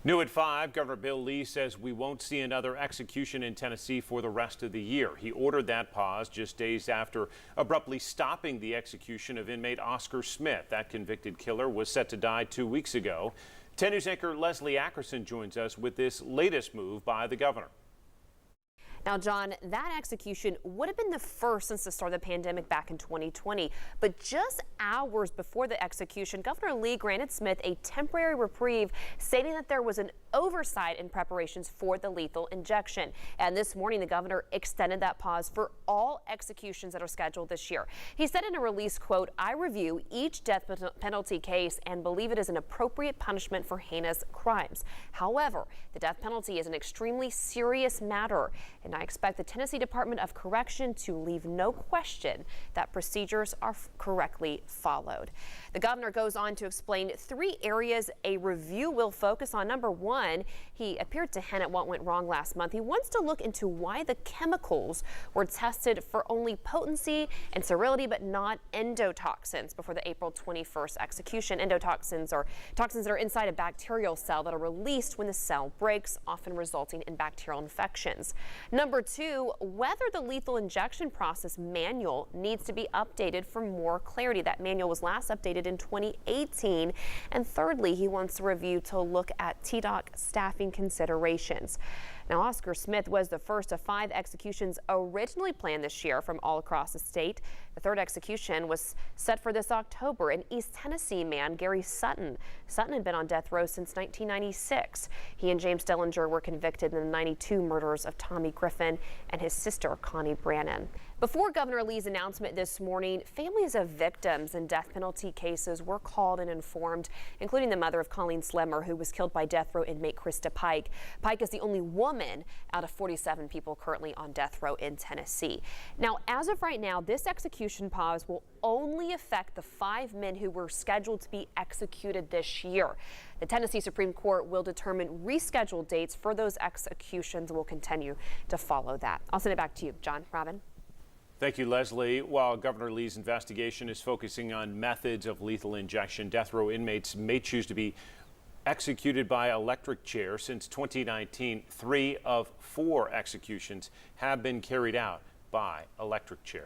New at 5, Governor Bill Lee says we won't see another execution in Tennessee for the rest of the year. He ordered that pause just days after abruptly stopping the execution of inmate Oscar Smith. That convicted killer was set to die 2 weeks ago. 10 News anchor Leslie Ackerson joins us with this latest move by the governor. Now, John, that execution would have been the first since the start of the pandemic back in 2020. But just hours before the execution, Governor Lee granted Smith a temporary reprieve, stating that there was an oversight in preparations for the lethal injection. And this morning, the governor extended that pause for all executions that are scheduled this year. He said in a release, quote, "I review each death penalty case and believe it is an appropriate punishment for heinous crimes. However, the death penalty is an extremely serious matter, and I expect the Tennessee Department of Correction to leave no question that procedures are correctly followed." The governor goes on to explain 3 areas a review will focus on. Number 1, he appeared to hint at what went wrong last month. He wants to look into why the chemicals were tested for only potency and sterility, but not endotoxins before the April 21st execution. Endotoxins are toxins that are inside a bacterial cell that are released when the cell breaks, often resulting in bacterial infections. Number 2, whether the lethal injection process manual needs to be updated for more clarity. That manual was last updated in 2018. And thirdly, he wants the review to look at TDOC staffing considerations. Now, Oscar Smith was the first of 5 executions originally planned this year from all across the state. The 3rd execution was set for this October. An East Tennessee man, Gary Sutton. Sutton had been on death row since 1996. He and James Dellinger were convicted in the 92 murders of Tommy Griffin and his sister, Connie Brannon. Before Governor Lee's announcement this morning, families of victims in death penalty cases were called and informed, including the mother of Colleen Slemmer, who was killed by death row inmate Krista Pike. Pike is the only woman out of 47 people currently on death row in Tennessee. Now, as of right now, this execution pause will only affect the 5 men who were scheduled to be executed this year. The Tennessee Supreme Court will determine rescheduled dates for those executions and will continue to follow that. I'll send it back to you, John. Robin. Thank you, Leslie. While Governor Lee's investigation is focusing on methods of lethal injection, death row inmates may choose to be executed by electric chair. Since 2019, 3 of 4 executions have been carried out by electric chair.